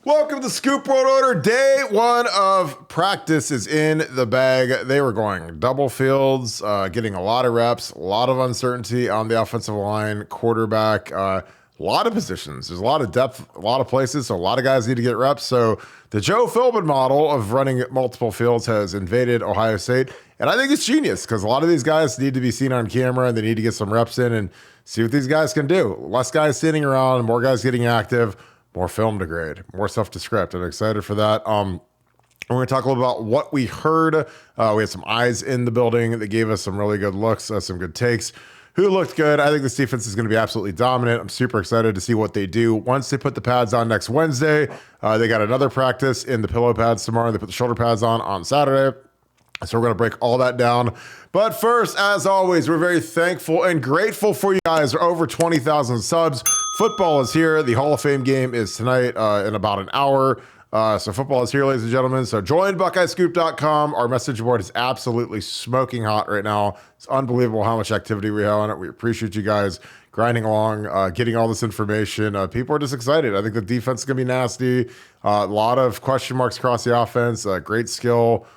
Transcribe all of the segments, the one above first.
Welcome to Scoop World Order. Day one of practice is in the bag. They were going double fields, getting a lot of reps, a lot of uncertainty on the offensive line, quarterback, a lot of positions. There's a lot of depth, a lot of places, so a lot of guys need to get reps. So the Joe Philbin model of running multiple fields has invaded Ohio State, and I think it's genius because a lot of these guys need to be seen on camera and they need to get some reps in and see what these guys can do. Less guys sitting around, more guys getting active. More film to grade, more stuff to script. I'm excited for that. We're going to talk a little about what we heard. We had some eyes in the building that gave us some really good looks, some good takes. Who looked good? I think this defense is going to be absolutely dominant. I'm super excited to see what they do once they put the pads on next Wednesday. They got another practice in the pillow pads tomorrow. They put the shoulder pads on Saturday. So we're going to break all that down. But first, as always, we're very thankful and grateful for you guys. We're over 20,000 subs. Football is here. The Hall of Fame game is tonight in about an hour. So football is here, ladies and gentlemen. So join BuckeyeScoop.com. Our message board is absolutely smoking hot right now. It's unbelievable how much activity we have on it. We appreciate you guys grinding along, getting all this information. People are just excited. I think the defense is going to be nasty. A lot of question marks across the offense. Great skill.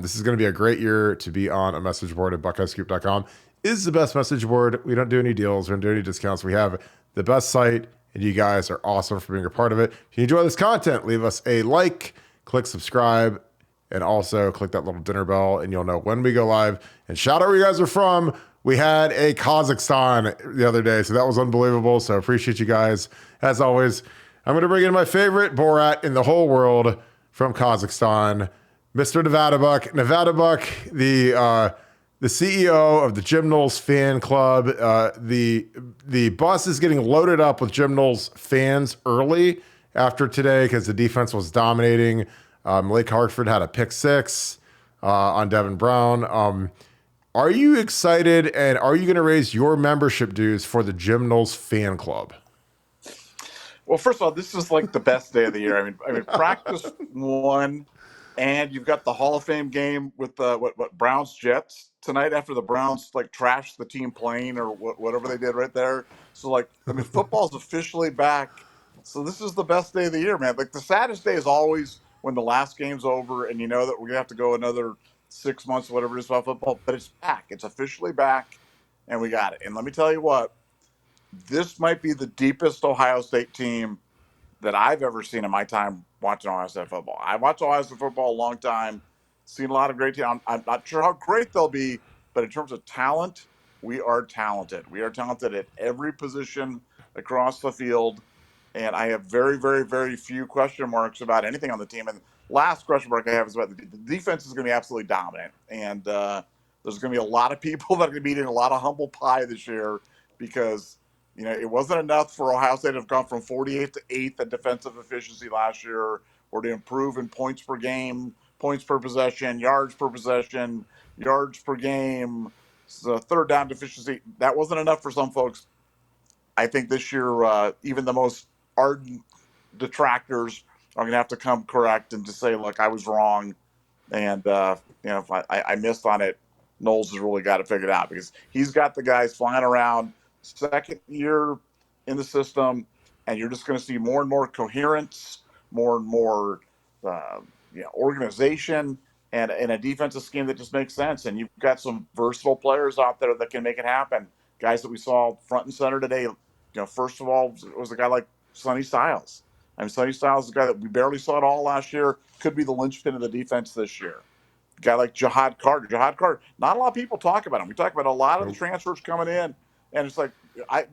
This is going to be a great year to be on a message board at BuckeyeScoop.com. Is the best message board. We don't do any deals. We don't do any discounts. We have the best site, and you guys are awesome for being a part of it. If you enjoy this content, leave us a like, click subscribe, and also click that little dinner bell, and you'll know when we go live. And shout out where you guys are from. We had a Kazakhstan the other day, so that was unbelievable. So appreciate you guys. As always, I'm going to bring in my favorite Borat in the whole world from Kazakhstan, Mr. Nevadabuck. Nevadabuck, the CEO of the Gymnals fan club. The bus is getting loaded up with Gymnals fans early after today because the defense was dominating. Malik Hartford had a pick six on Devin Brown. Are you excited, and are you going to raise your membership dues for the Gymnals fan club? Well, first of all, this is like the best day of the year. I mean, practice one, and you've got the Hall of Fame game with the what Browns Jets tonight after the Browns like trashed the team plane or whatever they did right there. So football's officially back. So this is the best day of the year, man. Like the saddest day is always when the last game's over and you know that we're gonna have to go another 6 months, whatever it is about football. But it's back. It's officially back, and we got it. And let me tell you what, this might be the deepest Ohio State team that I've ever seen in my time watching Ohio State football. I watched Ohio State football a long time, seen a lot of great teams. I'm not sure how great they'll be, but in terms of talent, we are talented. We are talented at every position across the field, and I have very, very, very few question marks about anything on the team. And last question mark I have is about the defense is going to be absolutely dominant, and there's going to be a lot of people that are going to be eating a lot of humble pie this year because it wasn't enough for Ohio State to have gone from 48th to 8th in defensive efficiency last year, or to improve in points per game, points per possession, yards per possession, yards per game, so third down efficiency. That wasn't enough for some folks. I think this year, even the most ardent detractors are going to have to come correct and just say, look, I was wrong. And, if I missed on it, Knowles has really got it figured out because he's got the guys flying around second year in the system, and you're just going to see more and more coherence, more and more organization, and a defensive scheme that just makes sense. And you've got some versatile players out there that can make it happen. Guys that we saw front and center today. First of all, was a guy like Sonny Styles. I mean, Sonny Styles is a guy that we barely saw at all last year. Could be the linchpin of the defense this year. A guy like Jihad Carter. Jihad Carter. Not a lot of people talk about him. We talk about a lot of the transfers coming in. And it's like,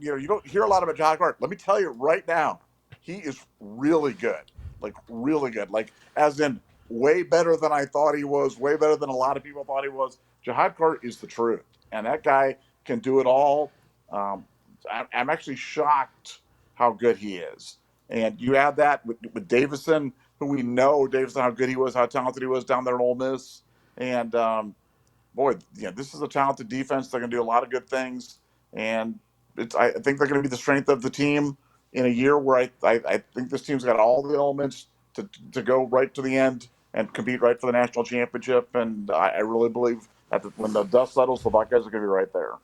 you don't hear a lot about Jihad Carter. Let me tell you right now, he is really good. Like, really good. Like, as in, way better than I thought he was, way better than a lot of people thought he was. Jihad Carter is the truth. And that guy can do it all. I'm actually shocked how good he is. And you add that with Davison, who we know Davison, how good he was, how talented he was down there in Ole Miss. And, this is a talented defense. They're going to do a lot of good things. And I think they're going to be the strength of the team in a year where I think this team's got all the elements to go right to the end and compete right for the national championship. And I really believe when the dust settles, the Buckeyes are going to be right there.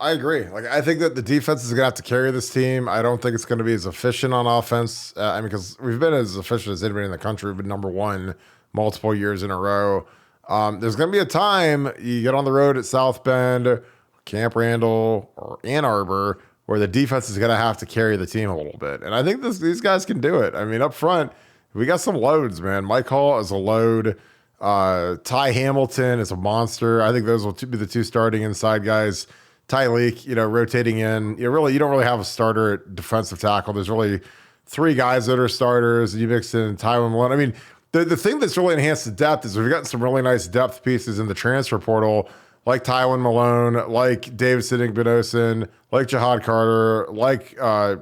I agree. Like, I think that the defense is going to have to carry this team. I don't think it's going to be as efficient on offense. I mean, because we've been as efficient as anybody in the country. We've been number one multiple years in a row. There's going to be a time you get on the road at South Bend, Camp Randall, or Ann Arbor, where the defense is going to have to carry the team a little bit. And I think these guys can do it. I mean, up front, we got some loads, man. Mike Hall is a load. Ty Hamilton is a monster. I think those will be the two starting inside guys. Ty Leak, rotating in. You don't really have a starter at defensive tackle. There's really three guys that are starters. You mix in Tywin Malone. I mean, the thing that's really enhanced the depth is we've gotten some really nice depth pieces in the transfer portal, like Tywin Malone, like Davidson Igbinosun, like Jihad Carter, like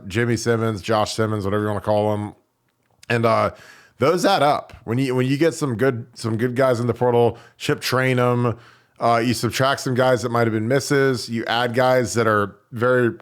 Jimmy Simmons, Josh Simmons, whatever you want to call him. And those add up. When you get some good guys in the portal, Chip Trainum, you subtract some guys that might have been misses. You add guys that are very,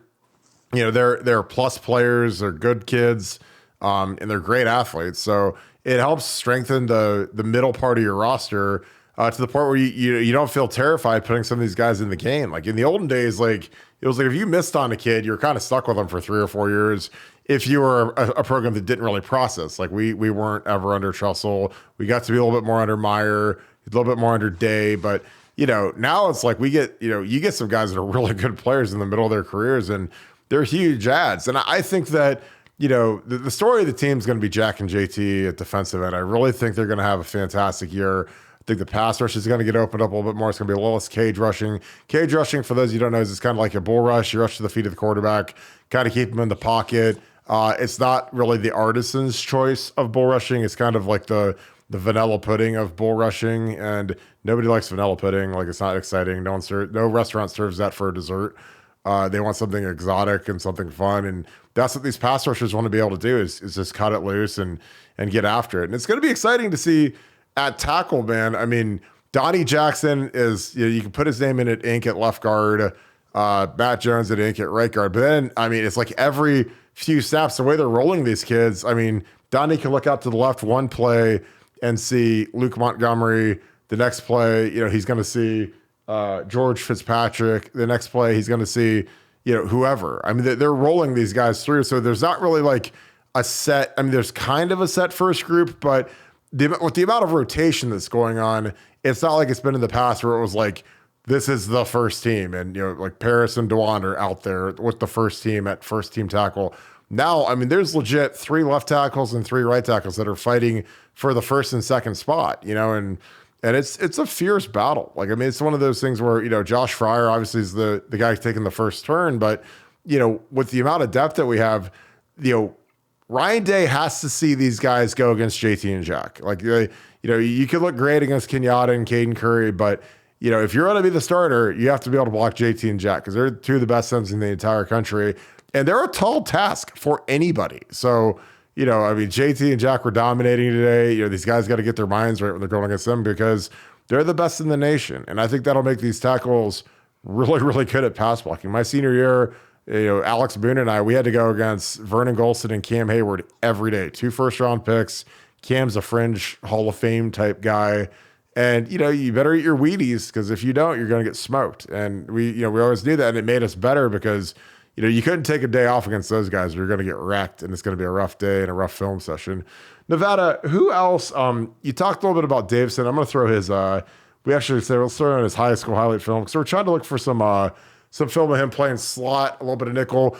they're plus players, they're good kids, and they're great athletes. So it helps strengthen the middle part of your roster to the point where you don't feel terrified putting some of these guys in the game. Like in the olden days, like it was like if you missed on a kid, you're kind of stuck with them for 3 or 4 years. If you were a program that didn't really process, like we weren't ever under Trussell, we got to be a little bit more under Meyer, a little bit more under Day, but now it's like we get, you get some guys that are really good players in the middle of their careers and they're huge ads. And I think that, the story of the team is going to be Jack and JT at defensive end. I really think they're going to have a fantastic year. I think the pass rush is going to get opened up a little bit more. It's going to be a little less cage rushing. Cage rushing, for those you don't know, is kind of like a bull rush. You rush to the feet of the quarterback, kind of keep him in the pocket. It's not really the artisan's choice of bull rushing. It's kind of like the vanilla pudding of bull rushing, and nobody likes vanilla pudding. Like, it's not exciting. No restaurant serves that for a dessert. They want something exotic and something fun, and that's what these pass rushers want to be able to do is just cut it loose and get after it. And it's going to be exciting to see at tackle, man. I mean, Donnie Jackson is, you can put his name in at ink at left guard, Matt Jones at ink at right guard. But then, I mean, it's like every few snaps, the way they're rolling these kids, I mean, Donnie can look out to the left one play and see Luke Montgomery. The next play, he's going to see George Fitzpatrick. The next play, he's going to see, whoever. I mean, they're rolling these guys through. So there's not really like a set. I mean, there's kind of a set first group, but with the amount of rotation that's going on, it's not like it's been in the past where it was like, this is the first team. And, like Paris and Dewan are out there with the first team at first team tackle. Now, I mean, there's legit 3 left tackles and 3 right tackles that are fighting for the first and second spot, and it's a fierce battle. Like, I mean, it's one of those things where, Josh Fryer obviously is the guy taking the first turn, but, with the amount of depth that we have, Ryan Day has to see these guys go against JT and Jack. Like, you could look great against Kenyatta and Caden Curry, but, if you're going to be the starter, you have to be able to block JT and Jack because they're 2 of the best ends in the entire country. And they're a tall task for anybody. So, I mean, JT and Jack were dominating today. These guys got to get their minds right when they're going against them because they're the best in the nation. And I think that'll make these tackles really, really good at pass blocking. My senior year, Alex Boone and I, we had to go against Vernon Golston and Cam Hayward every day. 2 first-round picks. Cam's a fringe Hall of Fame type guy. And, you better eat your Wheaties because if you don't, you're going to get smoked. And we always knew that, and it made us better because you couldn't take a day off against those guys or you're going to get wrecked, and it's going to be a rough day and a rough film session. Nevada, who else? You talked a little bit about Davison. I'm going to throw his, we actually said let's throw in his high school highlight film because we're trying to look for some film of him playing slot, a little bit of nickel.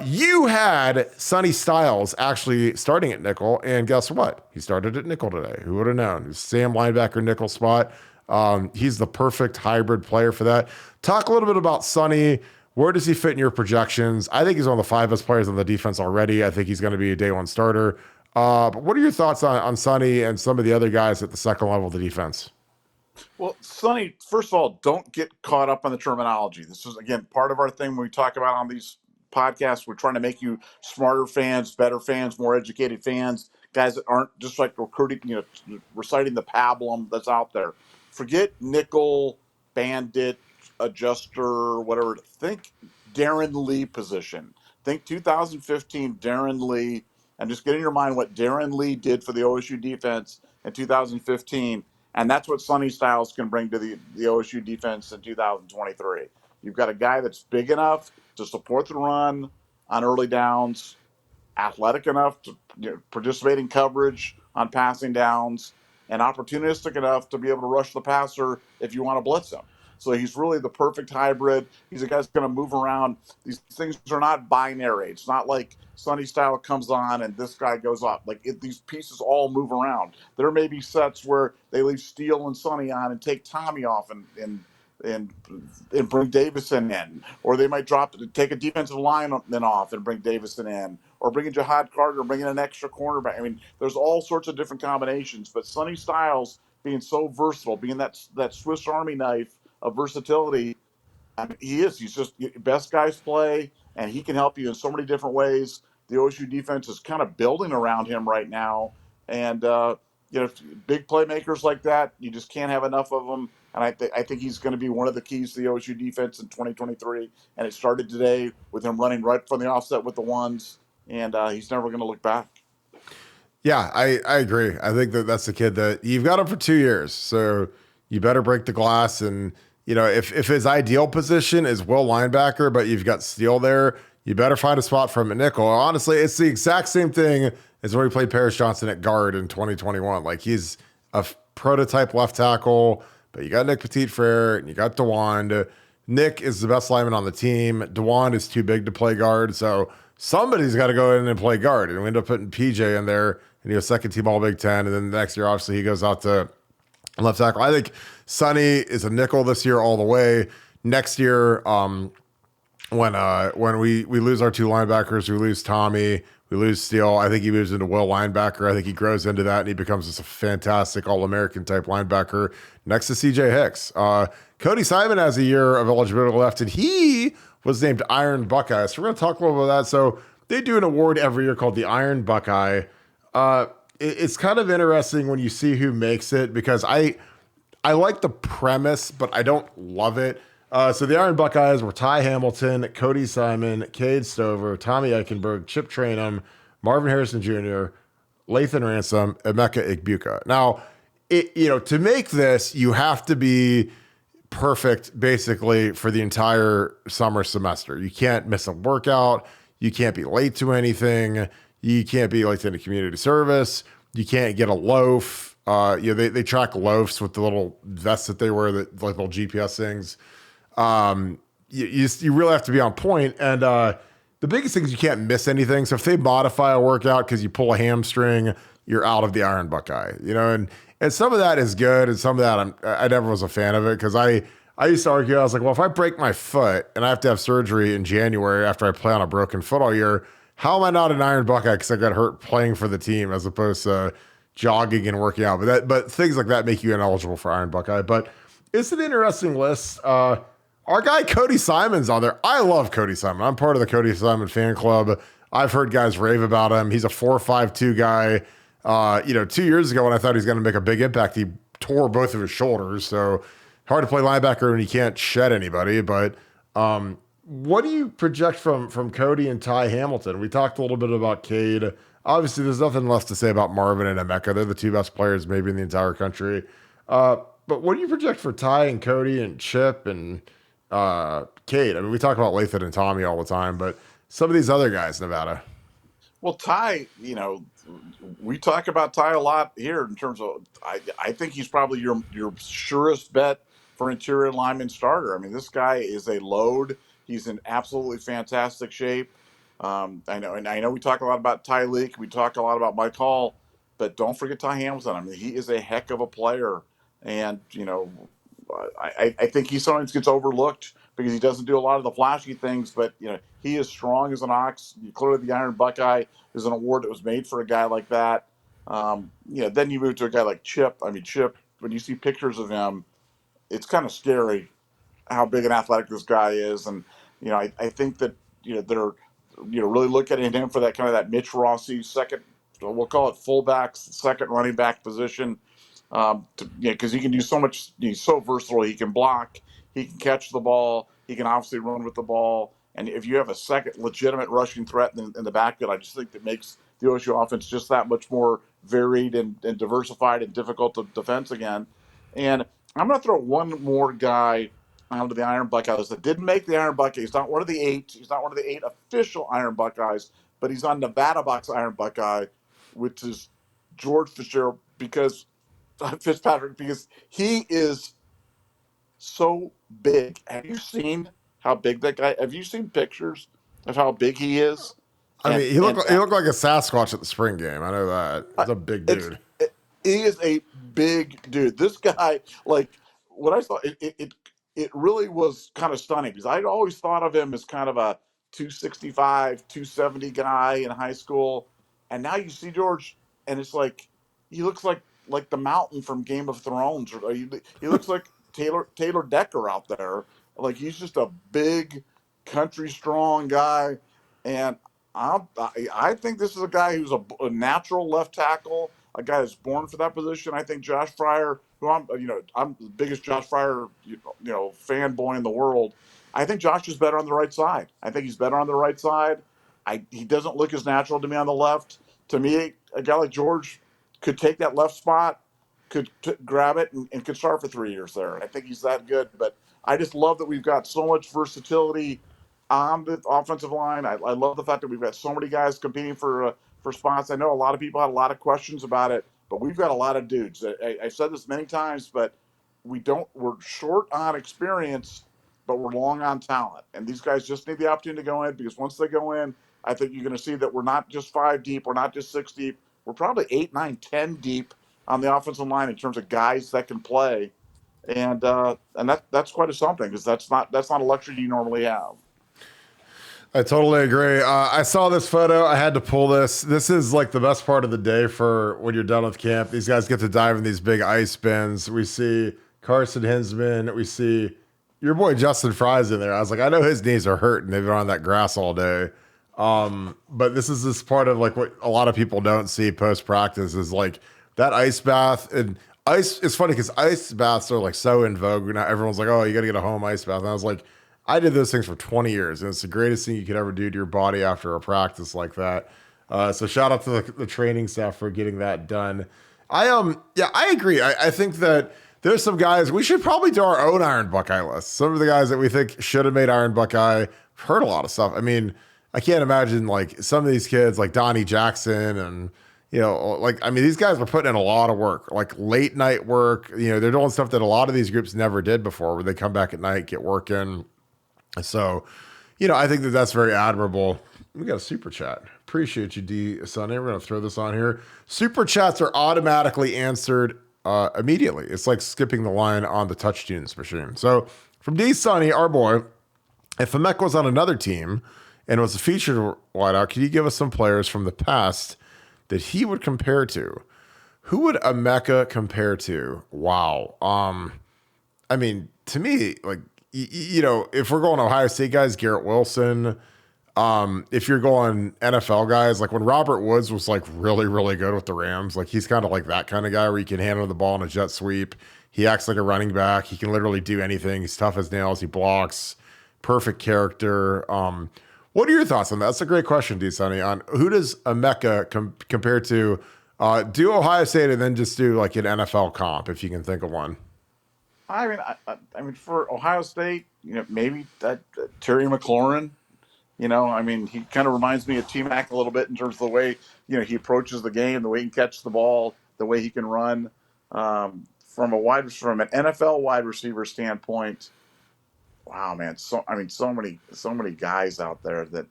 You had Sonny Styles actually starting at nickel, and guess what? He started at nickel today. Who would have known? He's Sam linebacker nickel spot. He's the perfect hybrid player for that. Talk a little bit about Sonny. Where does he fit in your projections? I think he's one of the 5 best players on the defense already. I think he's going to be a day 1 starter. But what are your thoughts on Sonny and some of the other guys at the second level of the defense? Well, Sonny, first of all, don't get caught up on the terminology. This is, again, part of our thing when we talk about on these podcasts. We're trying to make you smarter fans, better fans, more educated fans, guys that aren't just like recruiting, reciting the pablum that's out there. Forget nickel, bandit, adjuster, whatever. Think Darren Lee position. Think 2015 Darren Lee, and just get in your mind what Darren Lee did for the OSU defense in 2015. And that's what Sonny Styles can bring to the OSU defense in 2023. You've got a guy that's big enough to support the run on early downs, athletic enough to participate in coverage on passing downs, and opportunistic enough to be able to rush the passer if you want to blitz him. So he's really the perfect hybrid. He's a guy that's going to move around. These things are not binary. It's not like Sonny Style comes on and this guy goes up. These pieces all move around. There may be sets where they leave Steele and Sonny on and take Tommy off and bring Davison in, or they might take a defensive lineman off and bring Davison in, or bring in Jihad Carter, bring in an extra cornerback. I mean, there's all sorts of different combinations. But Sonny Styles being so versatile, being that Swiss Army knife of versatility, I mean, he is. He's just best guys play, and he can help you in so many different ways. The OSU defense is kind of building around him right now, and big playmakers like that, you just can't have enough of them. And I think he's going to be one of the keys to the OSU defense in 2023. And it started today with him running right from the offset with the ones, and he's never going to look back. Yeah, I agree. I think that's the kid that you've got him for 2 years, so you better break the glass. And if his ideal position is will linebacker, but you've got Steele there, you better find a spot for him at nickel. Honestly, it's the exact same thing as when we played Paris Johnson at guard in 2021. Like, he's a prototype left tackle, but you got Nick Petit-Frere and you got DeWand. Nick is the best lineman on the team. DeWand is too big to play guard, so somebody's got to go in and play guard. And we end up putting PJ in there, and he was second team All Big Ten. And then the next year, obviously, he goes out to left tackle. I think Sonny is a nickel this year all the way. Next year, when we lose our two linebackers, we lose Tommy, we lose Steele, I think he moves into will linebacker. I think he grows into that, and he becomes just a fantastic All-American type linebacker next to CJ Hicks. Cody Simon has a year of eligibility left, and he was named Iron Buckeye. So we're going to talk a little bit about that. So they do an award every year called the Iron Buckeye. It's kind of interesting when you see who makes it, because I like the premise, but I don't love it. So the Iron Buckeyes were Ty Hamilton, Cody Simon, Cade Stover, Tommy Eichenberg, Chip Trainum, Marvin Harrison Jr., Lathan Ransom, Emeka Igbuka. Now, to make this, you have to be perfect basically for the entire summer semester. You can't miss a workout. You can't be late to anything. You can't be late to any community service. You can't get a loaf. They track loafs with the little vests that they wear, like little GPS things. You really have to be on point. And the biggest thing is you can't miss anything. So if they modify a workout because you pull a hamstring, you're out of the Iron Buckeye. And some of that is good, and some of that I never was a fan of it, because I used to argue, I was like, well, if I break my foot and I have to have surgery in January after I play on a broken foot all year, how am I not an Iron Buckeye because I got hurt playing for the team as opposed to jogging and working out? But things like that make you ineligible for Iron Buckeye. But it's an interesting list. Our guy Cody Simon's on there. I love Cody Simon. I'm part of the Cody Simon fan club. I've heard guys rave about him. He's a 4.52 guy. 2 years ago when I thought he was going to make a big impact, he tore both of his shoulders. So hard to play linebacker when you can't shed anybody. But what do you project from Cody and Ty Hamilton? We talked a little bit about Cade. Obviously, there's nothing left to say about Marvin and Emeka. They're the two best players maybe in the entire country. But what do you project for Ty and Cody and Chip and Cade? I mean, we talk about Lathan and Tommy all the time, but some of these other guys, Nevada. Well, Ty, we talk about Ty a lot here in terms of, I think he's probably your surest bet for interior lineman starter. I mean, this guy is a load. He's in absolutely fantastic shape. I know we talk a lot about Ty Leak. We talk a lot about Mike Hall, but don't forget Ty Hamilton. I mean, he is a heck of a player. And, I think he sometimes gets overlooked because he doesn't do a lot of the flashy things, but he is strong as an ox. Clearly, the Iron Buckeye is an award that was made for a guy like that. Then you move to a guy like Chip. I mean, Chip, when you see pictures of him, it's kind of scary how big and athletic this guy is. And I think that they're really looking at him for that kind of that Mitch Rossi second, we'll call it fullback, second running back position. Because he can do so much. He's so versatile. He can block. He can catch the ball. He can obviously run with the ball. And if you have a second legitimate rushing threat in the backfield, I just think that makes the OSU offense just that much more varied and diversified and difficult to defense again. And I'm going to throw one more guy onto the Iron Buckeyes that didn't make the Iron Buckeyes. He's not one of the 8. He's not one of the 8 official Iron Buckeyes, but he's on Nevadabuck's Iron Buckeye, which is George Fitzgerald Fitzpatrick, because he is so big. Have you seen how big that guy? Have you seen pictures of how big he is? I And mean, he looked like a Sasquatch at the spring game. I know that. He's a big it's dude. he is a big dude. This guy, like what I saw, it really was kind of stunning because I'd always thought of him as kind of a 265, 270 guy in high school, and now you see George, and it's like he looks like the Mountain from Game of Thrones, or he looks like Taylor Decker out there. Like he's just a big, country strong guy, and I think this is a guy who's a natural left tackle, a guy that's born for that position. I think Josh Fryer, who I'm the biggest Josh Fryer, fanboy in the world. I think Josh is better on the right side. I think he's better on the right side. He doesn't look as natural to me on the left. To me, a guy like George could take that left spot, could grab it, and could start for 3 years there. I think he's that good. But I just love that we've got so much versatility on the offensive line. I love the fact that we've got so many guys competing for spots. I know a lot of people had a lot of questions about it, but we've got a lot of dudes. I've said this many times, but we're short on experience, but we're long on talent. And these guys just need the opportunity to go in, because once they go in, I think you're going to see that we're not just 5 deep, we're not just 6 deep, we're probably 8, 9, 10 deep on the offensive line in terms of guys that can play. And that's quite a something, because that's not a luxury you normally have. I totally agree. I saw this photo. I had to pull this. This is like the best part of the day for when you're done with camp. These guys get to dive in these big ice bins. We see Carson Hinsman. We see your boy Justin Fry's in there. I was like, I know his knees are hurting. They've been on that grass all day. But this part of like what a lot of people don't see post practice is like that ice bath. And ice, it's funny because ice baths are like so in vogue now. Everyone's like, oh, you got to get a home ice bath. And I was like, I did those things for 20 years, and it's the greatest thing you could ever do to your body after a practice like that. So shout out to the training staff for getting that done. I agree. I think that there's some guys we should probably do our own Iron Buckeye list. Some of the guys that we think should have made Iron Buckeye. I've heard a lot of stuff. I mean, I can't imagine like some of these kids like Donnie Jackson and these guys were putting in a lot of work, like late night work. They're doing stuff that a lot of these groups never did before, where they come back at night, get work in. So, I think that that's very admirable. We got a super chat. Appreciate you, D. Sonny. We're going to throw this on here. Super chats are automatically answered immediately. It's like skipping the line on the TouchTunes machine. So, from D. Sonny, our boy, if Emeka was on another team and was a featured wideout, could you give us some players from the past that he would compare to? Who would Emeka compare to? Wow. I mean, to me, like, if we're going Ohio State guys, Garrett Wilson. If you're going NFL guys, like when Robert Woods was like really, really good with the Rams, like he's kind of like that kind of guy where you can handle the ball in a jet sweep. He acts like a running back. He can literally do anything. He's tough as nails. He blocks. Perfect character. What are your thoughts on that? That's a great question, D. Sonny. On who does Emeka compare to? Do Ohio State and then just do like an NFL comp if you can think of one. I mean, for Ohio State, maybe that Terry McLaurin. He kind of reminds me of T-Mac a little bit in terms of the way he approaches the game, the way he can catch the ball, the way he can run. From an NFL wide receiver standpoint, wow, man. So many guys out there that,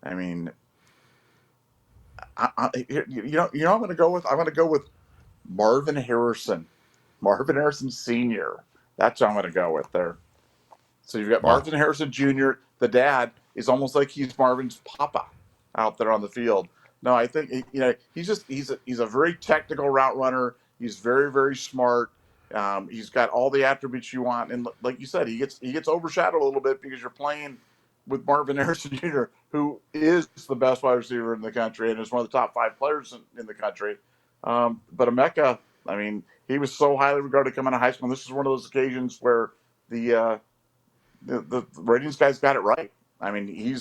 I mean, I'm going to go with. I'm going to go with Marvin Harrison. Marvin Harrison Sr. That's what I'm going to go with there. So you've got Wow. Marvin Harrison Jr. The dad is almost like he's Marvin's papa out there on the field. No, I think he's a very technical route runner. He's very, very smart. He's got all the attributes you want, and like you said, he gets overshadowed a little bit because you're playing with Marvin Harrison Jr., who is the best wide receiver in the country and is one of the top 5 players in the country. But Emeka, I mean, he was so highly regarded coming out of high school. And this is one of those occasions where the ratings guys got it right. I mean,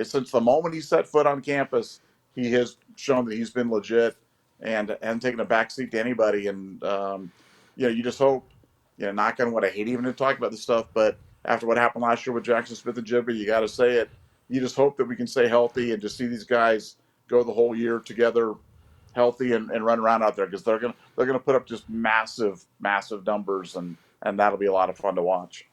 since the moment he set foot on campus, he has shown that he's been legit and taken a backseat to anybody. And you just hope, knock on wood. I hate even to talk about this stuff, but after what happened last year with Jackson Smith and Jibba. You got to say it. You just hope that we can stay healthy and just see these guys go the whole year together, healthy and run around out there, because they're gonna put up just massive numbers, and that'll be a lot of fun to watch.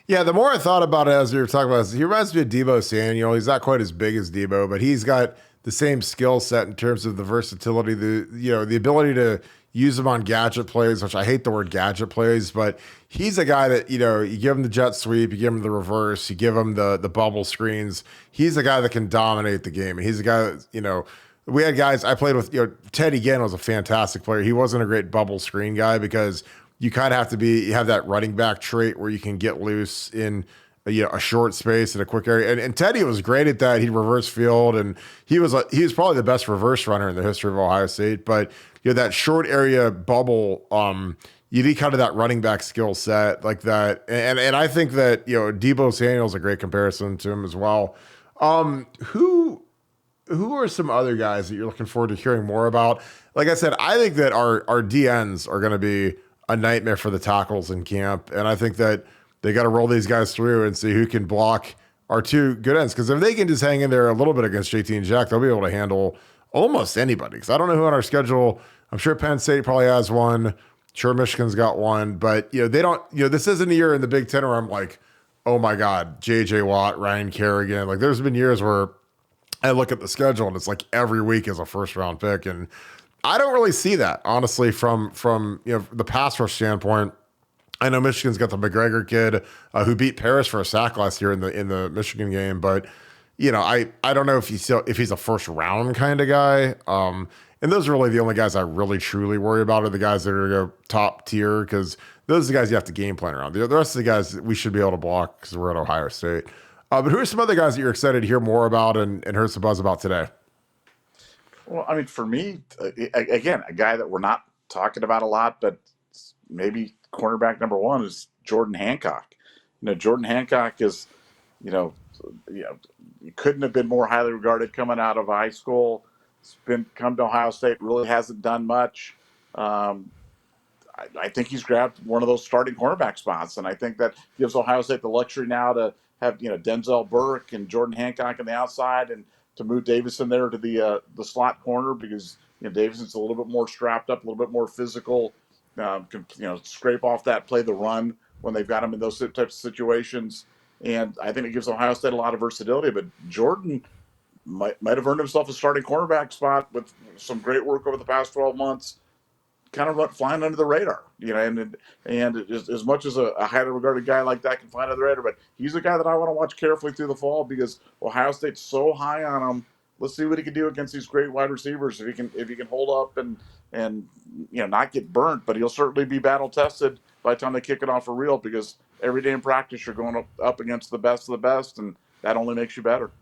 Yeah, the more I thought about it as you were talking about, he reminds me of Deebo Samuel. He's not quite as big as Deebo, but he's got the same skill set in terms of the versatility, the ability to use him on gadget plays, which I hate the word gadget plays, but he's a guy that, you give him the jet sweep, you give him the reverse, you give him the bubble screens. He's a guy that can dominate the game. And he's a guy that, we had guys I played with, Teddy Ginn was a fantastic player. He wasn't a great bubble screen guy because you kind of have to you have that running back trait where you can get loose in a short space in a quick area. And Teddy was great at that. He'd reverse field, and he was probably the best reverse runner in the history of Ohio State. But that short area bubble, you need kind of that running back skill set like that. And I think that Deebo Samuel's a great comparison to him as well. Who are some other guys that you're looking forward to hearing more about? Like I said, I think that our DNs are going to be a nightmare for the tackles in camp. And I think that they got to roll these guys through and see who can block our two good ends. Because if they can just hang in there a little bit against JT and Jack, they'll be able to handle almost anybody. Because I don't know who on our schedule. I'm sure Penn State probably has one. Sure, Michigan's got one. But, they don't, this isn't a year in the Big Ten where I'm like, oh my God, JJ Watt, Ryan Kerrigan. Like there's been years where I look at the schedule and it's like every week is a first round pick. And I don't really see that, honestly, from the pass rush standpoint. I know Michigan's got the McGregor kid who beat Paris for a sack last year in the Michigan game, but I don't know if he's a first round kind of guy. And those are really the only guys I really truly worry about are the guys that are going to go top tier, because those are the guys you have to game plan around. The rest of the guys we should be able to block because we're at Ohio State. But who are some other guys that you're excited to hear more about and heard some buzz about today? Well, I mean, for me, again, a guy that we're not talking about a lot, but maybe cornerback number one is Jordan Hancock. Jordan Hancock is, you couldn't have been more highly regarded coming out of high school. He's come to Ohio State, really hasn't done much. I think he's grabbed one of those starting cornerback spots, and I think that gives Ohio State the luxury now to have Denzel Burke and Jordan Hancock on the outside, and to move Davison there to the slot corner, because Davison's a little bit more strapped up, a little bit more physical, can scrape off that play the run when they've got him in those types of situations, and I think it gives Ohio State a lot of versatility. But Jordan might have earned himself a starting cornerback spot with some great work over the past 12 months. Kind of flying under the radar, and as much as a highly regarded guy like that can fly under the radar, but he's a guy that I want to watch carefully through the fall, because Ohio State's so high on him. Let's see what he can do against these great wide receivers. If he can hold up and not get burnt, but he'll certainly be battle tested by the time they kick it off for real, because every day in practice you're going up against the best of the best, and that only makes you better.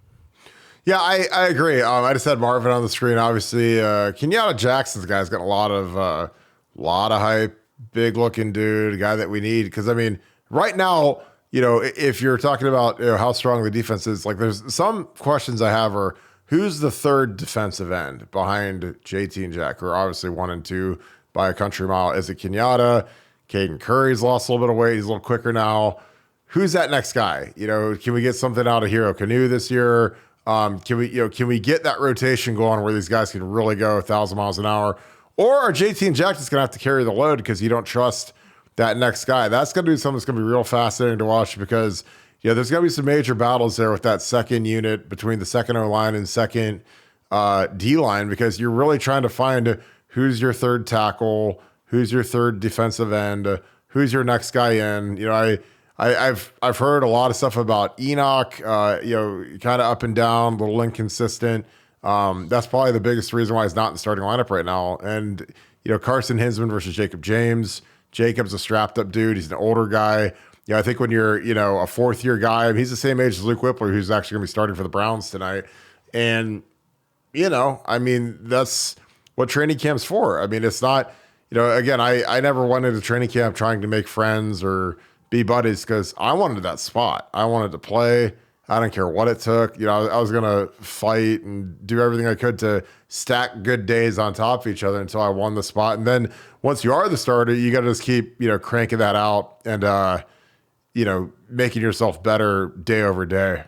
Yeah, I agree. I just had Marvin on the screen. Obviously, Kenyatta Jackson's guy's got a lot of hype, big looking dude, a guy that we need. Because I mean, right now, if you're talking about how strong the defense is, like there's some questions I have are who's the third defensive end behind JT and Jack, who are obviously 1 and 2 by a country mile. Is it Kenyatta? Caden Curry's lost a little bit of weight. He's a little quicker now. Who's that next guy? Can we get something out of Hero Canoe this year? Can we get that rotation going where these guys can really go 1,000 miles an hour? Or are JT and Jack just going to have to carry the load because you don't trust that next guy? That's going to be something that's going to be real fascinating to watch, because there's going to be some major battles there with that second unit between the second O-line and second D-line, because you're really trying to find who's your third tackle, who's your third defensive end, who's your next guy in. I've heard a lot of stuff about Enoch, kind of up and down, a little inconsistent. That's probably the biggest reason why he's not in the starting lineup right now. And, Carson Hinsman versus Jacob James. Jacob's a strapped up dude. He's an older guy. I think when you're, a fourth year guy, he's the same age as Luke Whippler, who's actually going to be starting for the Browns tonight. And, that's what training camp's for. I mean, it's not, again, I never went into training camp trying to make friends or be buddies, because I wanted that spot. I wanted to play. I don't care what it took. I was going to fight and do everything I could to stack good days on top of each other until I won the spot. And then once you are the starter, you got to just keep, cranking that out. And, making yourself better day over day.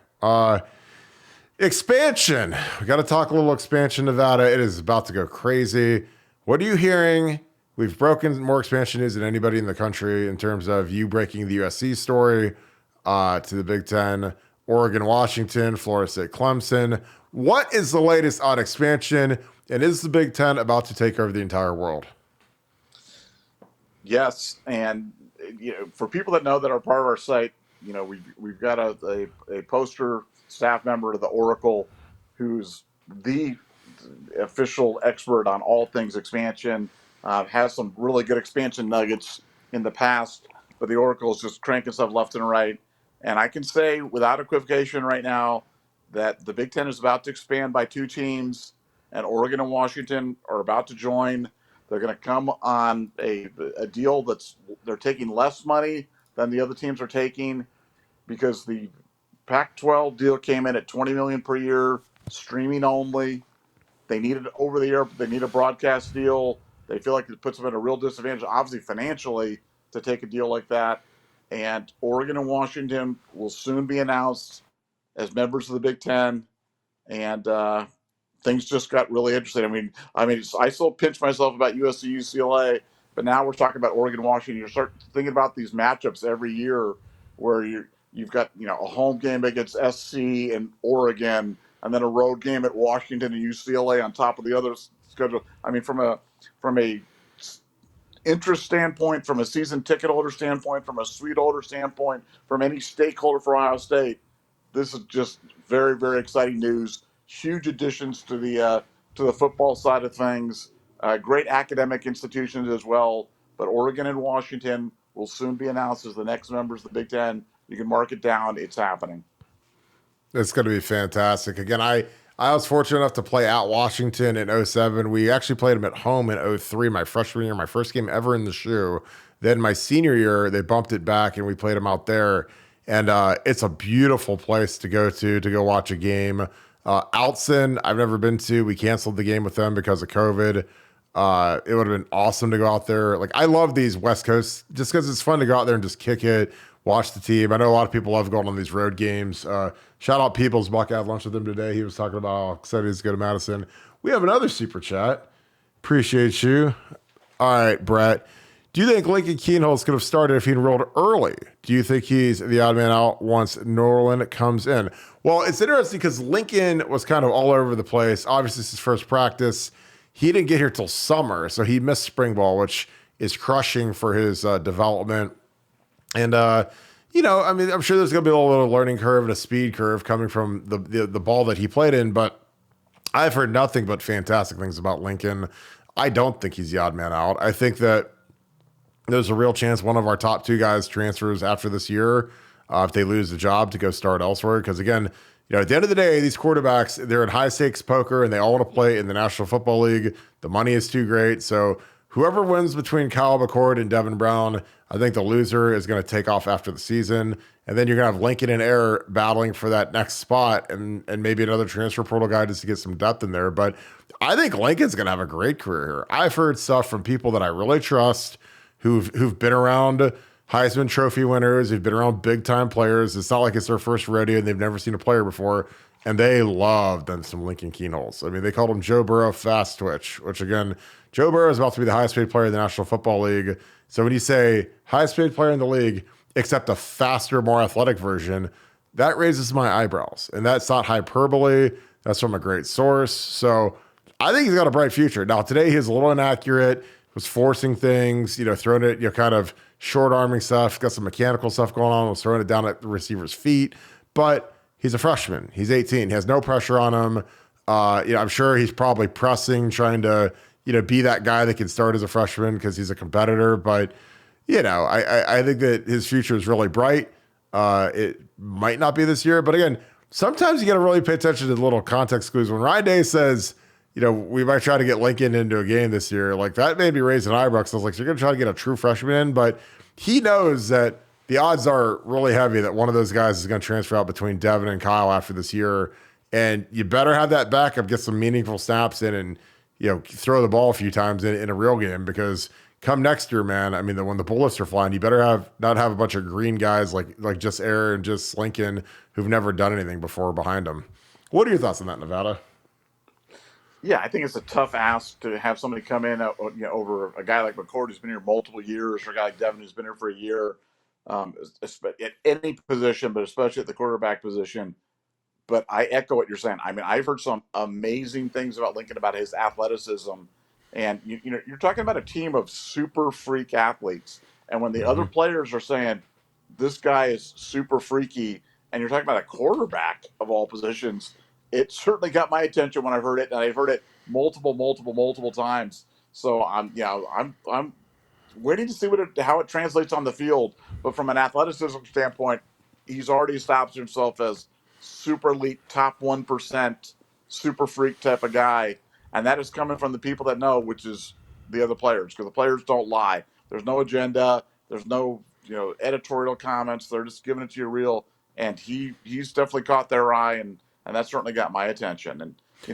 Expansion. We got to talk a little expansion, Nevada. It is about to go crazy. What are you hearing? We've broken more expansion news than anybody in the country in terms of you breaking the USC story to the Big Ten, Oregon, Washington, Florida State, Clemson. What is the latest on expansion? And is the Big Ten about to take over the entire world? Yes, and for people that know that are part of our site, we've got a poster staff member of the Oracle, who's the official expert on all things expansion. Has some really good expansion nuggets in the past, but the Oracle is just cranking stuff left and right. And I can say without equivocation right now that the Big Ten is about to expand by 2 teams, and Oregon and Washington are about to join. They're going to come on a deal they're taking less money than the other teams are taking, because the Pac-12 deal came in at $20 million per year, streaming only. They need it over the air, but they need a broadcast deal. They feel like it puts them at a real disadvantage, obviously financially, to take a deal like that. And Oregon and Washington will soon be announced as members of the Big Ten. And things just got really interesting. I still pinch myself about USC, UCLA, but now we're talking about Oregon, Washington. You start thinking about these matchups every year, where you've got a home game against SC and Oregon, and then a road game at Washington and UCLA on top of the other schedule. From a interest standpoint, from a season ticket holder standpoint, from a suite holder standpoint, from any stakeholder for Ohio State, this is just very, very exciting news. Huge additions to the football side of things. Great academic institutions as well. But Oregon and Washington will soon be announced as the next members of the Big Ten. You can mark it down. It's happening. It's going to be fantastic. Again, I was fortunate enough to play at Washington in 2007. We actually played them at home in 2003, my freshman year, my first game ever in the shoe. Then my senior year, they bumped it back and we played them out there. And it's a beautiful place to go watch a game. Outson, I've never been to. We canceled the game with them because of COVID. It would have been awesome to go out there. Like, I love these West Coast just because it's fun to go out there and just kick it, watch the team. I know a lot of people love going on these road games. Shout out Peoples. Buck, I had lunch with him today. He was talking about how excited he's to go to Madison. We have another super chat. Appreciate you. All right, Brett. Do you think Lincoln Kienholz could have started if he enrolled early? Do you think he's the odd man out once Norland comes in? Well, it's interesting because Lincoln was kind of all over the place. Obviously, it's his first practice. He didn't get here till summer, so he missed spring ball, which is crushing for his development. And, I'm sure there's going to be a little learning curve and a speed curve coming from the ball that he played in, but I've heard nothing but fantastic things about Lincoln. I don't think he's the odd man out. I think that there's a real chance one of our top 2 guys transfers after this year if they lose the job to go start elsewhere. Because again, at the end of the day, these quarterbacks, they're in high stakes poker and they all want to play in the National Football League. The money is too great. So whoever wins between Kyle McCord and Devin Brown, I think the loser is going to take off after the season. And then you're going to have Lincoln and Air battling for that next spot and maybe another transfer portal guy just to get some depth in there. But I think Lincoln's going to have a great career here. I've heard stuff from people that I really trust who've been around Heisman Trophy winners, who've been around big-time players. It's not like it's their first rodeo and they've never seen a player before, and they loved them some Lincoln Kienholz. I mean, they called him Joe Burrow Fast Twitch, which, again, Joe Burrow is about to be the highest-paid player in the National Football League. So when you say highest-paid player in the league, except a faster, more athletic version, that raises my eyebrows. And that's not hyperbole. That's from a great source. So I think he's got a bright future. Now, today he's a little inaccurate, was forcing things, throwing it, kind of short arming stuff, got some mechanical stuff going on, was throwing it down at the receiver's feet. But he's a freshman. He's 18. He has no pressure on him. I'm sure he's probably pressing, trying to, be that guy that can start as a freshman because he's a competitor. But, I think that his future is really bright. It might not be this year. But again, sometimes you got to really pay attention to the little context clues. When Ryan Day says, we might try to get Lincoln into a game this year, like that made me raise an eyebrow. So I was like, so you're going to try to get a true freshman in? But he knows that the odds are really heavy that one of those guys is going to transfer out between Devin and Kyle after this year. And you better have that backup, get some meaningful snaps in and, throw the ball a few times in a real game, because come next year, man, I mean, when the bullets are flying, you better not have a bunch of green guys like just Air and just Lincoln who've never done anything before behind them. What are your thoughts on that, Nevada? Yeah, I think it's a tough ask to have somebody come in over a guy like McCord who's been here multiple years, or a guy like Devin who's been here for a year, at any position, but especially at the quarterback position. But I echo what you're saying. I mean, I've heard some amazing things about Lincoln, about his athleticism, and you're talking about a team of super freak athletes. And when the other Mhm. players are saying this guy is super freaky, and you're talking about a quarterback of all positions, it certainly got my attention when I heard it, and I've heard it multiple times. So I'm waiting to see how it translates on the field. But from an athleticism standpoint, he's already established himself as super elite, top 1%, super freak type of guy. And that is coming from the people that know, which is the other players, because the players don't lie. There's no agenda. There's no editorial comments. They're just giving it to you real. And he's definitely caught their eye, and that certainly got my attention. And you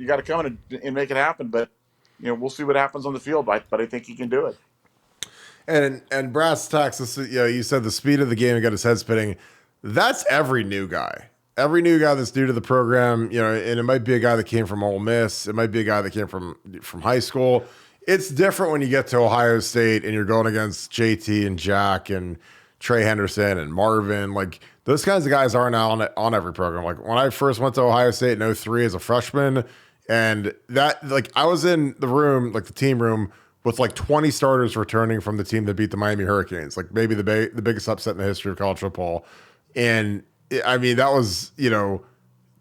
gotta come in and make it happen. But we'll see what happens on the field. But I think he can do it. And brass tacks, you said the speed of the game and got his head spinning. That's every new guy. Every new guy that's new to the program, and it might be a guy that came from Ole Miss. It might be a guy that came from high school. It's different when you get to Ohio State and you're going against JT and Jack and Trey Henderson and Marvin. Like those kinds of guys aren't on every program. Like when I first went to Ohio State in '03 as a freshman, and that like I was in the room, like the team room, with like 20 starters returning from the team that beat the Miami Hurricanes, like maybe the biggest upset in the history of college football. And I mean, that was,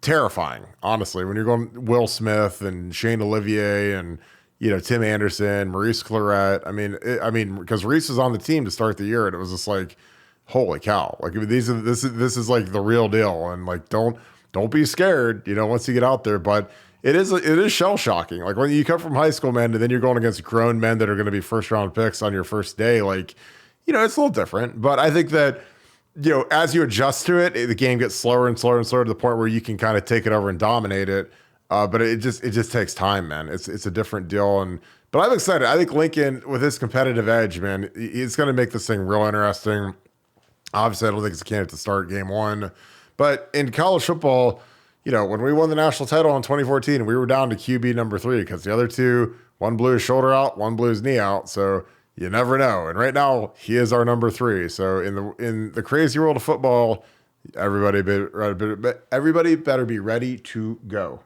terrifying, honestly, when you're going Will Smith and Shane Olivier and, Tim Anderson, Maurice Claret. I mean, because Reese was on the team to start the year, and it was just like, holy cow. Like, I mean, this is like the real deal. And like, don't be scared, once you get out there. But it is shell shocking. Like when you come from high school, man, and then you're going against grown men that are going to be first round picks on your first day. Like, it's a little different. But I think that, as you adjust to it, the game gets slower and slower and slower to the point where you can kind of take it over and dominate it. But it just takes time, man. It's a different deal. But I'm excited. I think Lincoln, with his competitive edge, man, he's going to make this thing real interesting. Obviously, I don't think it's a candidate to start game one. But in college football, when we won the national title in 2014, we were down to QB number 3 because the other two, one blew his shoulder out, one blew his knee out. So you never know. And right now, he is our number 3. So in the crazy world of football, everybody better be ready to go.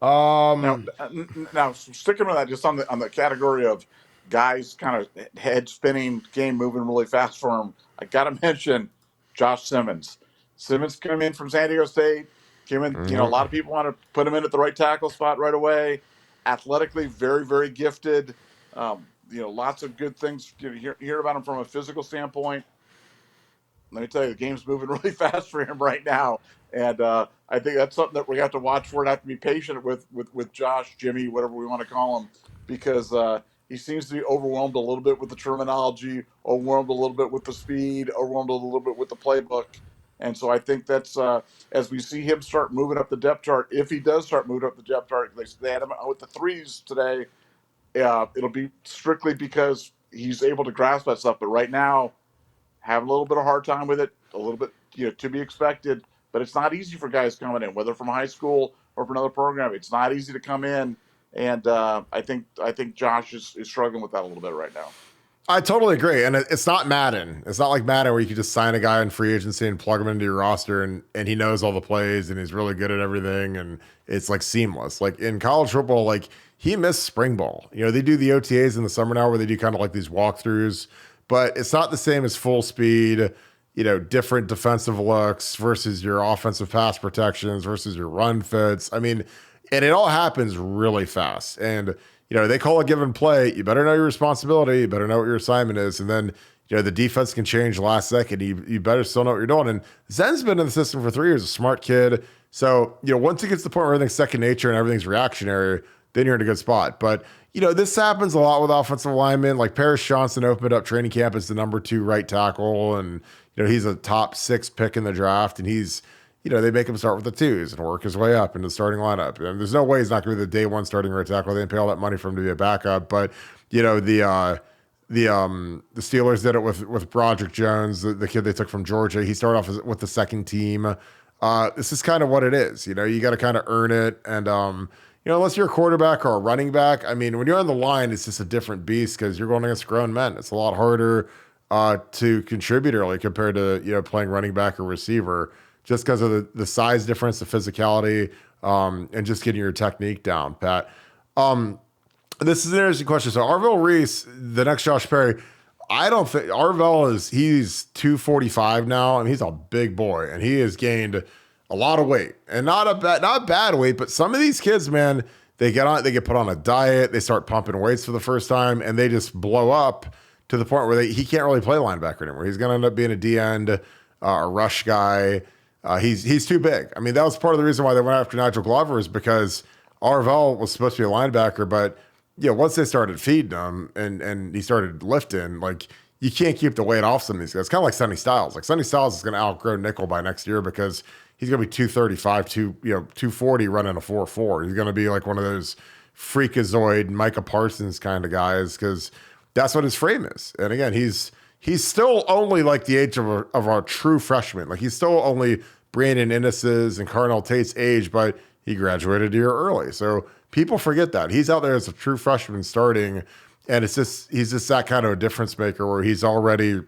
Now sticking with that, just on the category of guys kind of head spinning, game moving really fast for him, I got to mention Josh Simmons. Simmons came in from San Diego State. Came in, a lot of people want to put him in at the right tackle spot right away. Athletically, very, very gifted. Lots of good things. Hear about him from a physical standpoint. Let me tell you, the game's moving really fast for him right now, and I think that's something that we have to watch for and have to be patient with Josh, Jimmy, whatever we want to call him, because he seems to be overwhelmed a little bit with the terminology, overwhelmed a little bit with the speed, overwhelmed a little bit with the playbook. And so I think that's as we see him start moving up the depth chart, if he does start moving up the depth chart, they had him with the 3s today. It'll be strictly because he's able to grasp that stuff. But right now, having a little bit of hard time with it, a little bit, to be expected. But it's not easy for guys coming in, whether from high school or from another program. It's not easy to come in, and I think Josh is struggling with that a little bit right now. I totally agree. And it's not Madden. It's not like Madden where you can just sign a guy in free agency and plug him into your roster and he knows all the plays and he's really good at everything. And it's like seamless. Like in college football, like he missed spring ball. They do the OTAs in the summer now where they do kind of like these walkthroughs, but it's not the same as full speed, different defensive looks versus your offensive pass protections versus your run fits. I mean, and it all happens really fast. And they call a given play. You better know your responsibility. You better know what your assignment is. And then, the defense can change last second. You better still know what you're doing. And Zen's been in the system for 3 years, a smart kid. So, once he gets to the point where everything's second nature and everything's reactionary, then you're in a good spot. But, this happens a lot with offensive linemen. Like Paris Johnson opened up training camp as the number 2 right tackle. And, he's a top 6 pick in the draft. And he's, they make him start with the 2s and work his way up into the starting lineup. And there's no way he's not going to be the day 1 starting right tackle. They didn't pay all that money for him to be a backup. But, the Steelers did it with Broderick Jones, the kid they took from Georgia. He started off with the second team. This is kind of what it is. You know, you got to kind of earn it. And, unless you're a quarterback or a running back, I mean, when you're on the line, it's just a different beast because you're going against grown men. It's a lot harder to contribute early compared to, playing running back or receiver just because of the size difference, the physicality, and just getting your technique down, Pat. This is an interesting question. So Arvell Reese, the next Josh Perry, I don't think Arvell he's 245 now, and he's a big boy, and he has gained a lot of weight, and not bad weight, but some of these kids, man, they get put on a diet, they start pumping weights for the first time, and they just blow up to the point where he can't really play linebacker anymore. He's going to end up being a D end, a rush guy. He's too big. I mean, that was part of the reason why they went after Nigel Glover is because Arvell was supposed to be a linebacker, but once they started feeding him and he started lifting, like you can't keep the weight off some of these guys. Kind of like Sonny Styles. Like Sonny Styles is going to outgrow nickel by next year because he's going to be 235, 240 running a 4.4. He's going to be like one of those freakazoid Micah Parsons kind of guys because that's what his frame is. And again, he's still only like the age of our true freshman. Like he's still only Brandon Innis's and Carnell Tate's age, but he graduated a year early. So people forget that. He's out there as a true freshman starting, and he's just that kind of a difference maker where he's already,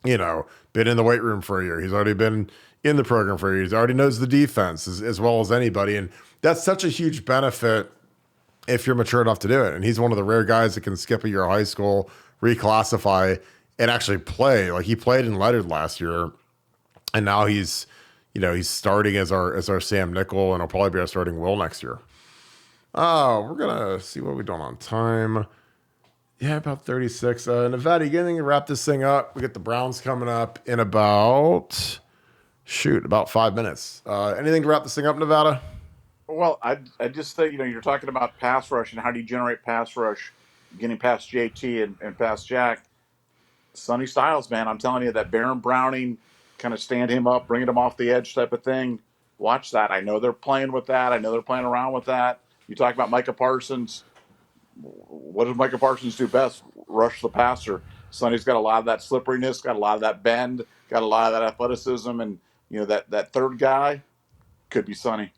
been in the weight room for a year. He's already been in the program for a year. He already knows the defense as well as anybody. And that's such a huge benefit if you're mature enough to do it. And he's one of the rare guys that can skip a year of high school, reclassify, and actually play. Like he played in Leonard last year, and now he's starting as our Sam Nickel, and he'll probably be our starting Will next year. Oh, we're going to see what we've done on time. Yeah, about 36. Nevada, you get anything to wrap this thing up? We get the Browns coming up in about 5 minutes. Anything to wrap this thing up, Nevada? Well, I just think, you're talking about pass rush and how do you generate pass rush, getting past JT and past Jack. Sonny Styles, man, I'm telling you, that Baron Browning, kind of stand him up, bringing him off the edge type of thing. Watch that. I know they're playing with that. I know they're playing around with that. You talk about Micah Parsons. What does Micah Parsons do best? Rush the passer. Sonny's got a lot of that slipperiness, got a lot of that bend, got a lot of that athleticism, and that third guy could be Sonny.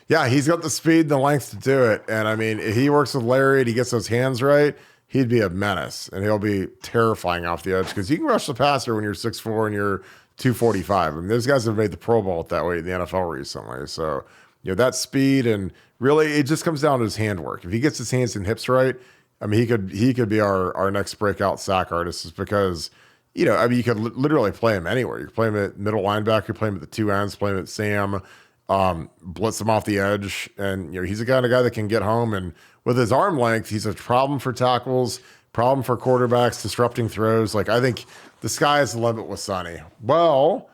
Yeah, he's got the speed and the length to do it. And I mean, if he works with Larry and he gets those hands right, he'd be a menace, and he'll be terrifying off the edge because you can rush the passer when you're 6'4" and you're 245. I mean, those guys have made the Pro Bowl that way in the NFL recently. So, that speed, and really it just comes down to his handwork. If he gets his hands and hips right, I mean, he could be our next breakout sack artist, is because, you could literally play him anywhere. You could play him at middle linebacker, play him at the two ends, play him at Sam, blitz him off the edge. And, he's the kind of guy that can get home, and with his arm length, he's a problem for tackles, problem for quarterbacks, disrupting throws. Like, I think the sky is the limit with Sonny. Well,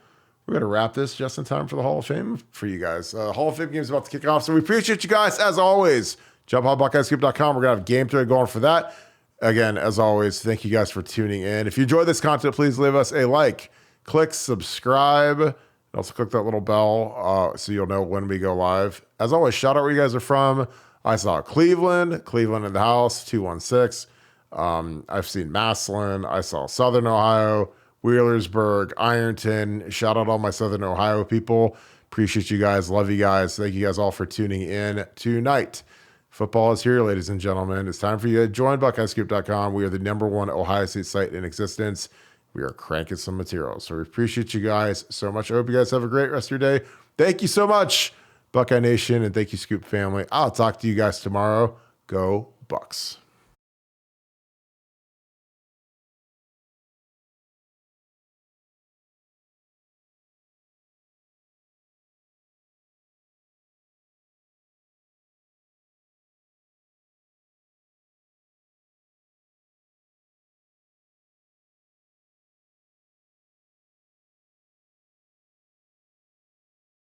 we're going to wrap this just in time for the Hall of Fame for you guys. Hall of Fame game is about to kick off, so we appreciate you guys, as always. Jump on BuckeyeScoop.com. We're going to have game day going for that. Again, as always, thank you guys for tuning in. If you enjoy this content, please leave us a like, click subscribe, and also click that little bell so you'll know when we go live. As always, shout out where you guys are from. I saw Cleveland in the house, 216. I've seen Massillon. I saw Southern Ohio, Wheelersburg, Ironton. Shout out all my Southern Ohio people. Appreciate you guys. Love you guys. Thank you guys all for tuning in tonight. Football is here, ladies and gentlemen. It's time for you to join BuckeyeScoop.com. We are the #1 Ohio State site in existence. We are cranking some material. So we appreciate you guys so much. I hope you guys have a great rest of your day. Thank you so much, Buckeye Nation, and thank you, Scoop family. I'll talk to you guys tomorrow. Go Bucks.